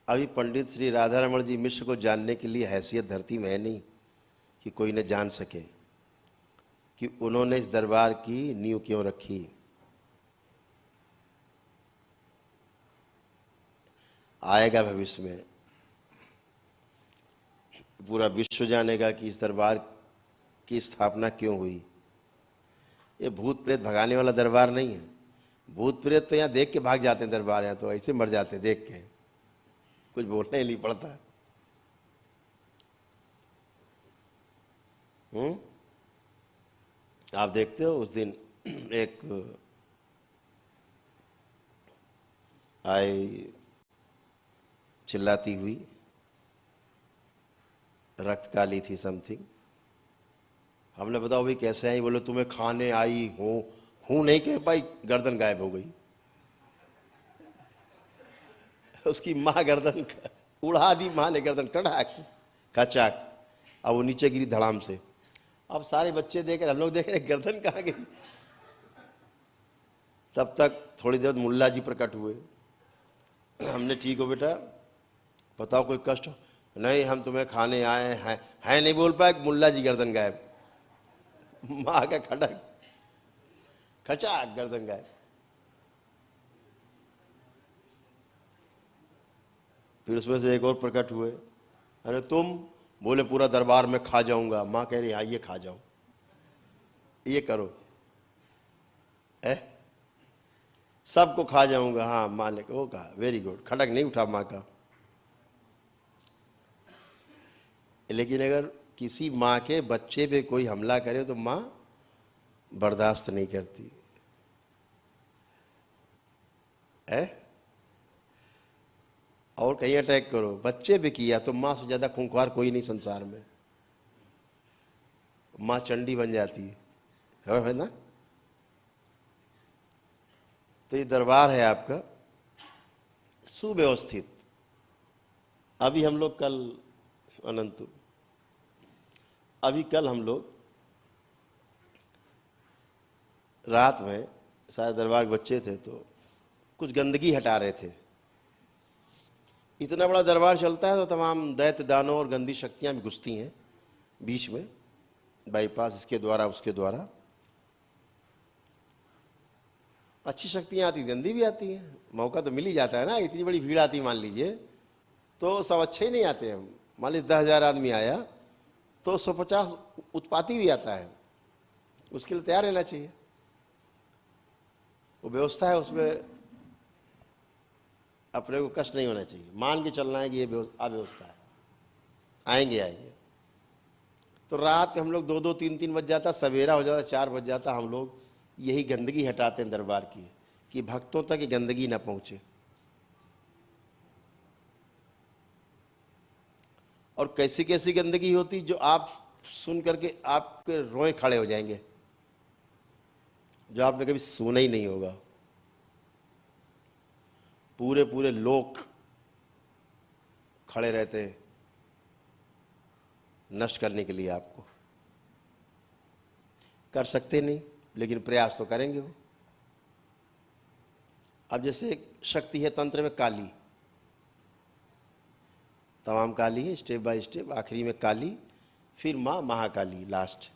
अभी पंडित श्री राधारमण जी मिश्र को जानने के लिए हैसियत धरती में है नहीं कि कोई न जान सके कि उन्होंने इस दरबार की नींव क्यों रखी। आएगा भविष्य में, पूरा विश्व जानेगा कि इस दरबार की स्थापना क्यों हुई। ये भूत प्रेत भगाने वाला दरबार नहीं है। भूत प्रेत तो यहाँ देख के भाग जाते हैं दरबार, यहाँ तो ऐसे मर जाते हैं देख के, कुछ बोलना ही नहीं पड़ता। आप देखते हो उस दिन एक आई चिल्लाती हुई, रक्त काली थी समथिंग। हमने बताओ भाई कैसे आई, बोले तुम्हें खाने आई हूँ नहीं कह पाई, गर्दन गायब हो गई। उसकी माँ गर्दन उड़ा दी, माँ ने गर्दन कड़ाक खचाक, अब वो नीचे गिरी धड़ाम से। अब सारे बच्चे देख रहे, हम लोग देख रहे गर्दन कहाँ गई। तब तक थोड़ी देर मुल्ला जी प्रकट हुए। हमने ठीक हो बेटा, बताओ कोई कष्ट हो? नहीं हम तुम्हें खाने आए हैं नहीं बोल पाए, मुल्ला जी गर्दन गायब। माँ का खड़क खचाक गर्दन गायब। फिर उसमें से एक और प्रकट हुए, अरे तुम, बोले पूरा दरबार में खा जाऊंगा। माँ कह रही आइए खा जाओ, ये करो, सबको खा जाऊंगा। हाँ माँ ने वो कहा वेरी गुड, खटक नहीं उठा माँ का। लेकिन अगर किसी माँ के बच्चे पे कोई हमला करे तो माँ बर्दाश्त नहीं करती है। और कहीं अटैक करो, बच्चे पे किया तो माँ से ज्यादा खूंखार कोई नहीं संसार में। माँ चंडी बन जाती है ना। तो ये दरबार है आपका सुव्यवस्थित। अभी हम लोग कल अनंतु, अभी कल हम लोग रात में शायद दरबार के बच्चे थे तो कुछ गंदगी हटा रहे थे। इतना बड़ा दरबार चलता है तो तमाम दैत्य दानव और गंदी शक्तियां भी घुसती हैं बीच में, बाईपास इसके द्वारा उसके द्वारा। अच्छी शक्तियां आती, गंदी भी आती हैं, मौका तो मिल ही जाता है ना। इतनी बड़ी भीड़ आती मान लीजिए तो सब अच्छे ही नहीं आते हैं। मान लीजिए 10,000 आदमी आया तो 150 उत्पाती भी आता है, उसके लिए तैयार रहना चाहिए। वो व्यवस्था है, उसमें अपने को कष्ट नहीं होना चाहिए, मान के चलना है कि ये अव्यवस्था है, आएंगे आएंगे। तो रात के हम लोग 2-2 3-3 बज जाता, सवेरा हो जाता 4 बज जाता, हम लोग यही गंदगी हटाते हैं दरबार की कि भक्तों तक ये गंदगी ना पहुंचे। और कैसी कैसी गंदगी होती जो आप सुन करके आपके रोए खड़े हो जाएंगे, जो आपने कभी सुना ही नहीं होगा। पूरे पूरे लोग खड़े रहते हैं नष्ट करने के लिए। आपको कर सकते नहीं लेकिन प्रयास तो करेंगे वो। अब जैसे एक शक्ति है तंत्र में काली, तमाम काली है स्टेप बाय स्टेप, आखिरी में काली, फिर मां महाकाली लास्ट।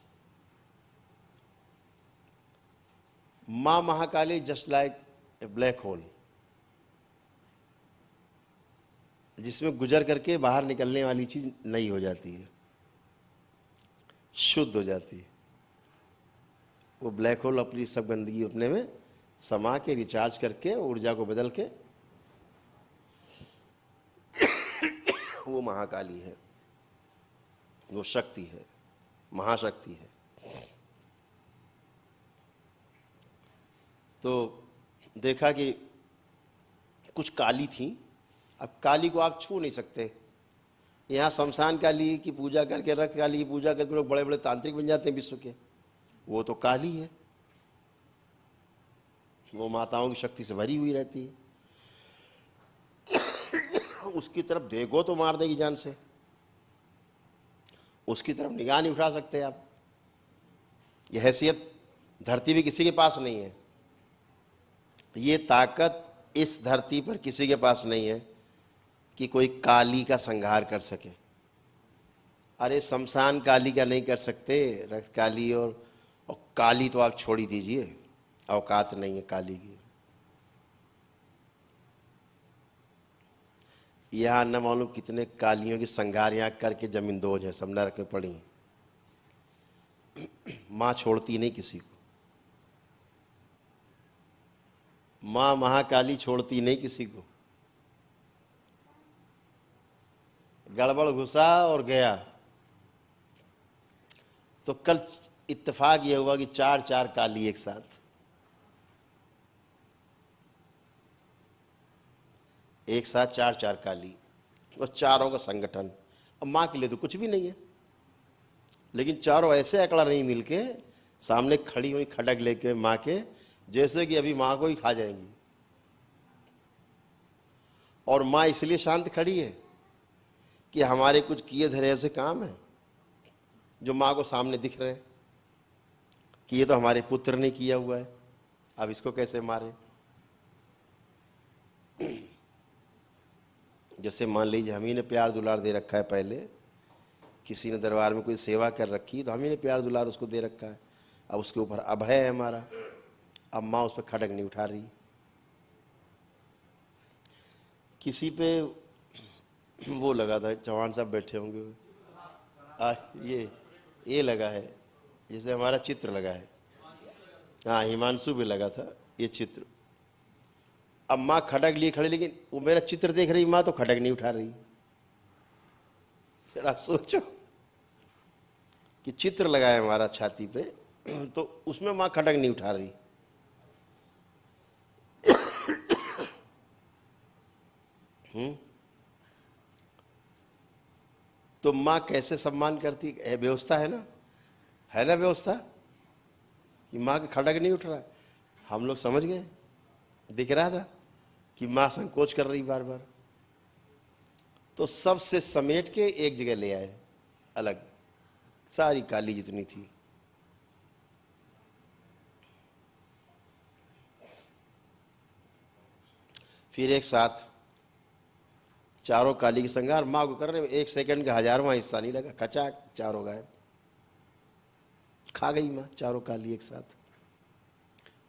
मां Mahakali just like a black hole, जिसमें गुजर करके बाहर निकलने वाली चीज नई हो जाती है, शुद्ध हो जाती है। वो ब्लैक होल अपनी सब गंदगी अपने में समा के रिचार्ज करके ऊर्जा को बदल के वो महाकाली है, वो शक्ति है, महाशक्ति है। तो देखा कि कुछ काली थी। अब काली को आप छू नहीं सकते। यहाँ शमशान काली की पूजा करके, रक्त काली की पूजा करके लोग बड़े बड़े तांत्रिक बन जाते हैं विश्व के। वो तो काली है, वो माताओं की शक्ति से भरी हुई रहती है। उसकी तरफ देखो तो मार देगी जान से, उसकी तरफ निगाह नहीं उठा सकते आप। यह हैसियत धरती भी किसी के पास नहीं है, ये ताकत इस धरती पर किसी के पास नहीं है कि कोई काली का संहार कर सके। अरे शमशान काली का नहीं कर सकते, रक्त काली और काली तो आप छोड़ ही दीजिए, औकात नहीं है काली की। यहाँ न मालूम कितने कालियों की संघार यहाँ करके जमीन दोज है, सब नरक में पड़ी हैं। माँ छोड़ती नहीं किसी को, माँ महाकाली छोड़ती नहीं किसी को। गड़बड़ घुसा और गया। तो कल इत्तेफाक यह हुआ कि 4 काली एक साथ, एक साथ 4 काली और चारों का संगठन। अब माँ के लिए तो कुछ भी नहीं है, लेकिन चारों ऐसे अकड़ा नहीं मिलके सामने खड़ी हुई खड़ग लेके माँ के, जैसे कि अभी माँ को ही खा जाएंगी। और माँ इसलिए शांत खड़ी है कि हमारे कुछ किए धरे ऐसे काम हैं जो माँ को सामने दिख रहे हैं कि ये तो हमारे पुत्र ने किया हुआ है, अब इसको कैसे मारे। जैसे मान लीजिए हम ही ने प्यार दुलार दे रखा है, पहले किसी ने दरबार में कोई सेवा कर रखी तो हम ही ने प्यार दुलार उसको दे रखा है, अब उसके ऊपर अभय है हमारा, अब माँ उस पर खड़ग नहीं उठा रही। किसी पे वो लगा था, चौहान साहब बैठे होंगे, ये लगा है, जैसे हमारा चित्र लगा है, हाँ हिमांशु भी लगा था ये चित्र। अब माँ खड़ग लिए खड़े, लेकिन वो मेरा चित्र देख रही माँ तो खड़ग नहीं उठा रही। फिर आप सोचो कि चित्र लगा है हमारा छाती पे, तो उसमें माँ खड़ग नहीं उठा रही। तो माँ कैसे सम्मान करती है, व्यवस्था है ना, है ना व्यवस्था, कि माँ का खड़ग नहीं उठ रहा। हम लोग समझ गए, दिख रहा था कि माँ संकोच कर रही बार बार, तो सबसे समेट के एक जगह ले आए, अलग, सारी काली जितनी थी। फिर एक साथ चारों काली की संगार माँ को करने में 1 सेकंड का 1000वां हिस्सा नहीं लगा, खचाक चारों गायब, खा गई माँ चारों काली एक साथ।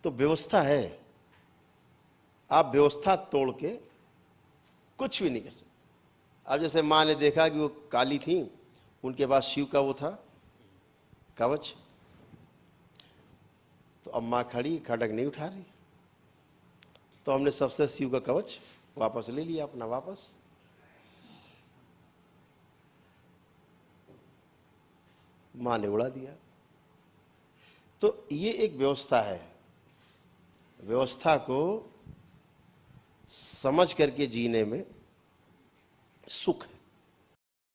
तो व्यवस्था है, आप व्यवस्था तोड़ के कुछ भी नहीं कर सकते। अब जैसे माँ ने देखा कि वो काली थी, उनके पास शिव का वो था कवच, तो अब माँ खड़ी खड़ग नहीं उठा रही, तो हमने सबसे शिव का कवच वापस ले लिया अपना वापस। माँ ने उड़ा दिया। तो ये एक व्यवस्था है, व्यवस्था को समझ करके जीने में सुख है।